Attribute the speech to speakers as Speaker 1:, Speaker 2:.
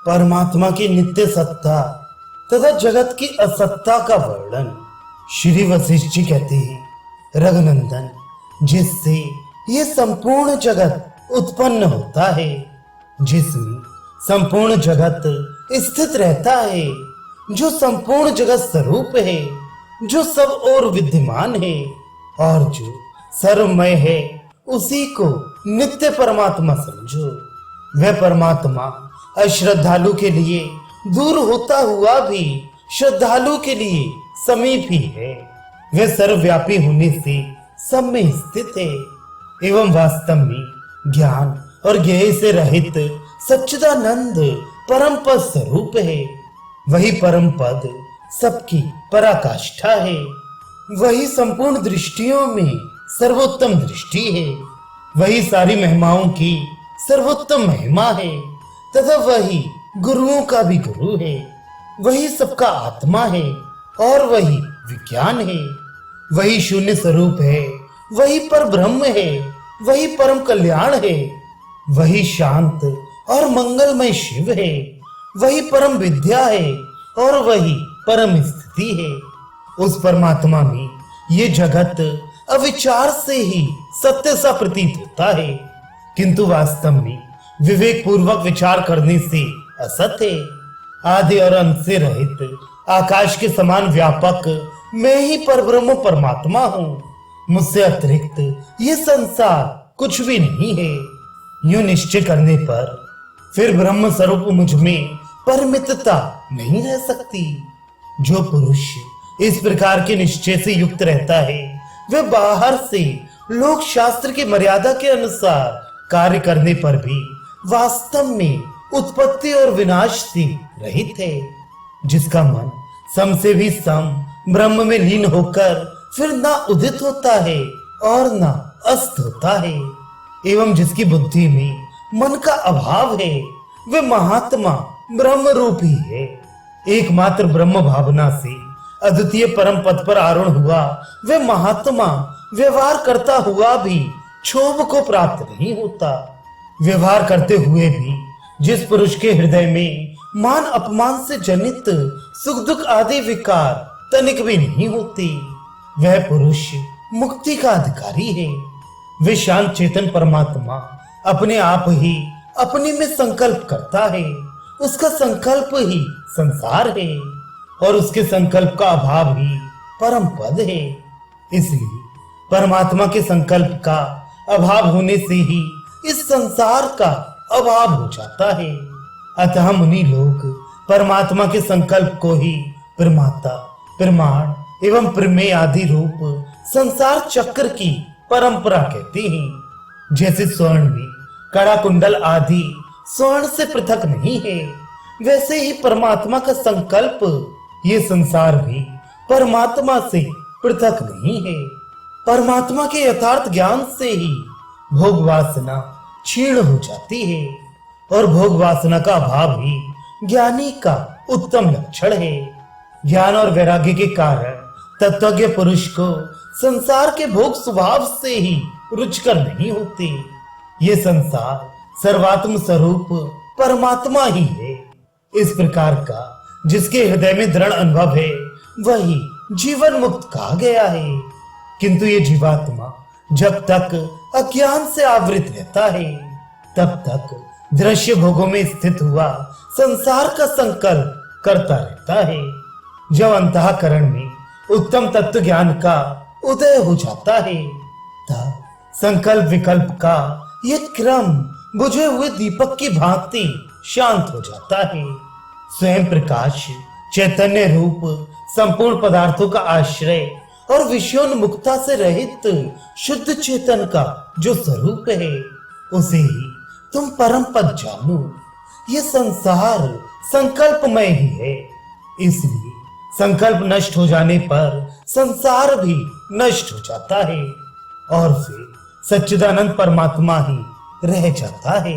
Speaker 1: परमात्मा की नित्य सत्ता तथा जगत की असत्ता का वर्णन श्री वशिष्ठ जी कहते हैं, रघुनंदन, जिससे ये संपूर्ण जगत उत्पन्न होता है, जिसमें संपूर्ण जगत स्थित रहता है, जो संपूर्ण जगत स्वरूप है, जो सब और विद्यमान है और जो सर्वमय है, उसी को नित्य परमात्मा समझो। वह परमात्मा अश्रद्धालु के लिए दूर होता हुआ भी श्रद्धालु के लिए समीप ही है। वह सर्वव्यापी होने से सब में स्थित है एवं वास्तव में ज्ञान और ज्ञेय से रहित सच्चिदानंद परम पद स्वरूप है। वही परम पद सबकी पराकाष्ठा है। वही संपूर्ण दृष्टियों में सर्वोत्तम दृष्टि है। वही सारी महिमाओं की सर्वोत्तम महिमा है तथा वही गुरुओं का भी गुरु है। वही सबका आत्मा है और वही विज्ञान है। वही शून्य स्वरूप है, वही पर ब्रह्म है, वही परम कल्याण है। वही शांत और मंगलमय शिव है। वही परम विद्या है और वही परम स्थिति है। उस परमात्मा में ये जगत अविचार से ही सत्य सा प्रतीत होता है, किंतु वास्तव में विवेक पूर्वक विचार करने से असत्य है। आदि और अंत से रहित आकाश के समान व्यापक मैं ही परब्रह्म परमात्मा हूँ। मुझसे अतिरिक्त ये संसार कुछ भी नहीं है। यूं निश्चय करने पर फिर ब्रह्म स्वरूप मुझ में परिमितता नहीं रह सकती। जो पुरुष इस प्रकार के निश्चय से युक्त रहता है, वह बाहर से लोक शास्त्र की मर्यादा के अनुसार कार्य करने पर भी वास्तव में उत्पत्ति और विनाश से रहित है। जिसका मन सम से भी सम ब्रह्म में लीन होकर फिर ना उदित होता है और ना अस्त होता है, एवं जिसकी बुद्धि में मन का अभाव है, वे महात्मा ब्रह्म रूप ही है। एकमात्र ब्रह्म भावना से अद्वितीय परम पद पर आरूढ़ हुआ वह महात्मा व्यवहार करता हुआ भी क्षोभ को प्राप्त नहीं होता। व्यवहार करते हुए भी जिस पुरुष के हृदय में मान अपमान से जनित सुख दुख आदि विकार तनिक भी नहीं होती, वह पुरुष मुक्ति का अधिकारी है। वे शांत चेतन परमात्मा अपने आप ही अपने में संकल्प करता है। उसका संकल्प ही संसार है और उसके संकल्प का अभाव ही परम पद है। इसलिए परमात्मा के संकल्प का अभाव होने से ही इस संसार का अभाव हो जाता है। अतः मुनि लोग परमात्मा के संकल्प को ही प्रमाता, प्रमाण एवं प्रमेय आदि रूप संसार चक्र की परंपरा कहते हैं। जैसे स्वर्ण में कड़ा कुंडल आदि स्वर्ण से पृथक नहीं है, वैसे ही परमात्मा का संकल्प ये संसार भी परमात्मा से पृथक नहीं है। परमात्मा के यथार्थ ज्ञान से ही भोग वासना क्षीण हो जाती है और भोग वासना का अभाव ही ज्ञानी का उत्तम लक्षण है। ज्ञान और वैराग्य के कारण तत्वज्ञ पुरुष को संसार के भोग स्वभाव से ही रुचकर नहीं होते। ये संसार सर्वात्म स्वरूप परमात्मा ही है। इस प्रकार का जिसके हृदय में दृढ़ अनुभव है, वही जीवन मुक्त कहा गया है। किंतु ये जीवात्मा जब तक अज्ञान से आवृत रहता है, तब तक दृश्य भोगों में स्थित हुआ संसार का संकल्प करता रहता है। जब अंतःकरण में उत्तम तत्व ज्ञान का उदय हो जाता है, तब संकल्प विकल्प का ये क्रम बुझे हुए दीपक की भांति शांत हो जाता है। स्वयं प्रकाश चैतन्य रूप संपूर्ण पदार्थों का आश्रय और विषयोन्मुक्ता से रहित शुद्ध चेतन का जो स्वरूप है, उसे ही तुम परम पद जानो। ये संसार संकल्पमय ही है। इसलिए संकल्प नष्ट हो जाने पर संसार भी नष्ट हो जाता है और फिर सच्चिदानंद परमात्मा ही रह जाता है।